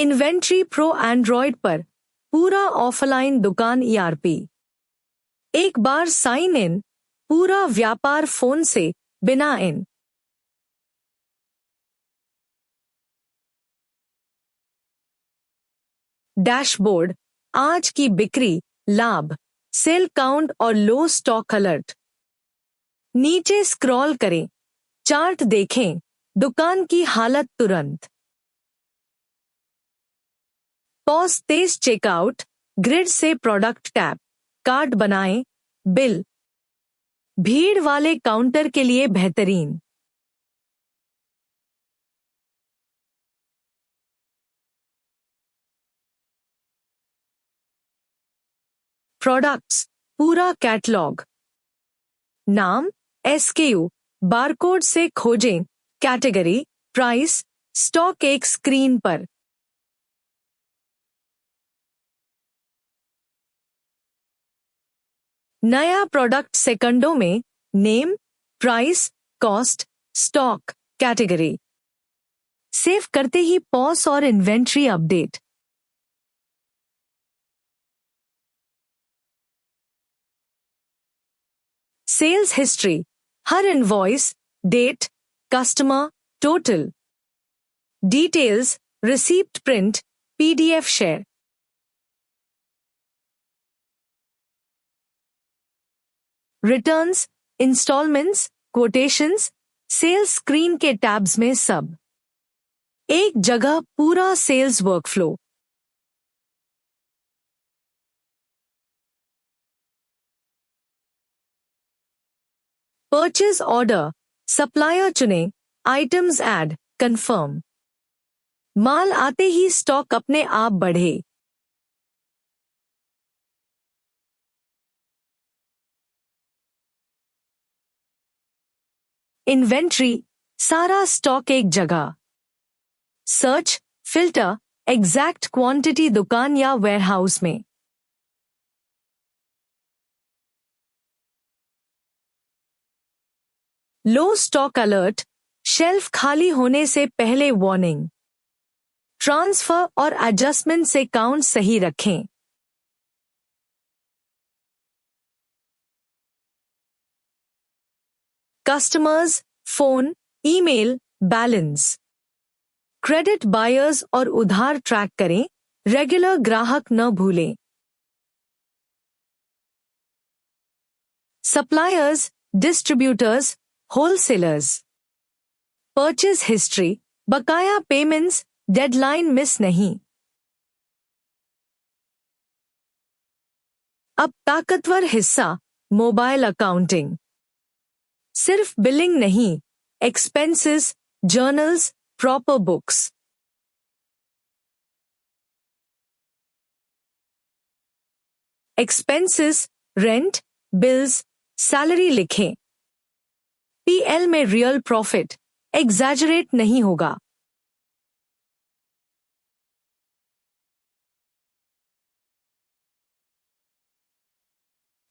Inventory pro Android पर पूरा offline दुकान ईआरपी। एक बार साइन इन, पूरा व्यापार फोन से बिना इन। डैशबोर्ड, आज की बिक्री, लाभ, सेल काउंट और लो स्टॉक अलर्ट। नीचे स्क्रॉल करें, चार्ट देखें, दुकान की हालत तुरंत। पॉज तेज चेकआउट, ग्रिड से प्रोडक्ट टैब, कार्ड बनाएं, बिल। भीड़ वाले काउंटर के लिए बेहतरीन। प्रोडक्ट्स, पूरा कैटलॉग। नाम, एसकेयू, बारकोड से खोजें, कैटेगरी, प्राइस, स्टॉक एक स्क्रीन पर। नया प्रोडक्ट सेकंडों में, name, price, cost, stock, category. Save करते ही पॉज और इन्वेंट्री अपडेट। सेल्स हिस्ट्री, हर invoice, date, customer, total. Details, receipt print, PDF share. Returns, installments, quotations, sales screen के टैब्स में सब एक जगह, पूरा sales workflow. Purchase order, supplier चुनें, आइटम्स ऐड, कंफर्म। माल आते ही स्टॉक अपने आप बढ़े। इन्वेंट्री, सारा स्टॉक एक जगह। सर्च, फिल्टर, एग्जैक्ट क्वांटिटी दुकान या वेयरहाउस में। लो स्टॉक अलर्ट, शेल्फ खाली होने से पहले वार्निंग। ट्रांसफर और एडजस्टमेंट से काउंट सही रखें। Customers, phone, email, balance. Credit buyers और उधार ट्रैक करें, रेगुलर ग्राहक न भूलें। Suppliers, distributors, wholesalers. Purchase history, बकाया पेमेंट्स, डेडलाइन मिस नहीं। अब ताकतवर हिस्सा, मोबाइल अकाउंटिंग। सिर्फ बिलिंग नहीं, expenses, journals, proper books. Expenses, rent, bills, salary लिखें। पीएल में रियल प्रॉफिट, एग्जैजरेट नहीं होगा।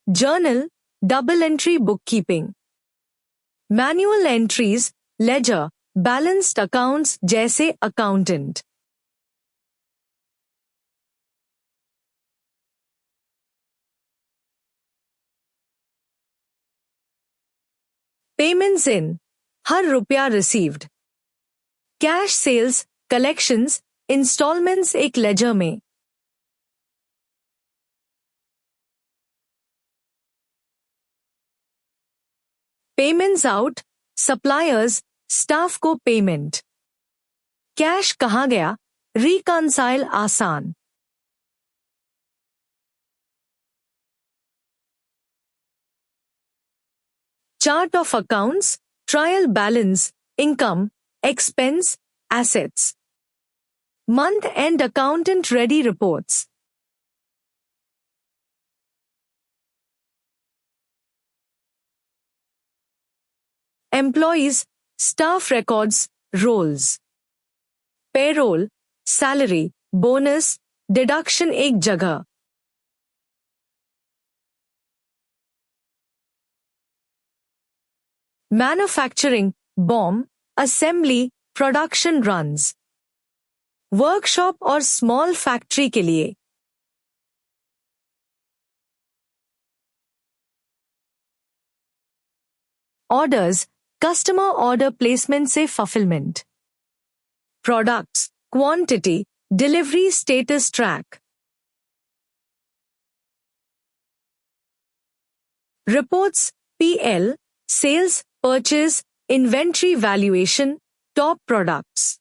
Journal, double entry bookkeeping. Manual entries, ledger, balanced accounts जैसे अकाउंटेंट। पेमेंट्स इन, हर रुपया received. Cash sales, collections, installments एक लेजर में। पेमेंट्स आउट, सप्लायर्स, स्टाफ को पेमेंट। कैश कहाँ गया, रिकंसाइल आसान। Chart of accounts, trial balance, income, expense, assets. Month end accountant ready reports. Employees, staff records, roles. Payroll, salary, bonus, deduction एक जगह। Manufacturing, BOM, assembly, production runs. Workshop और small factory के लिए। Orders, customer order placement से fulfilment. Products, quantity, delivery status track. Reports, PL, sales, purchase, inventory valuation, top products.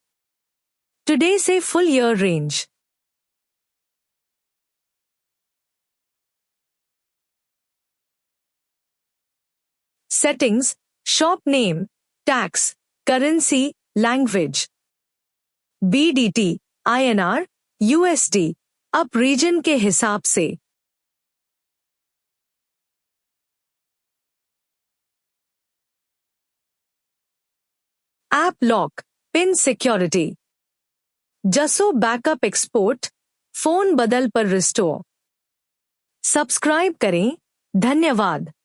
Today से full year range. Settings, shop name, tax, currency, language. BDT, INR, USD, अप region के हिसाब से। App lock, pin security. जसो backup export, phone बदल पर restore. Subscribe करें। धन्यवाद।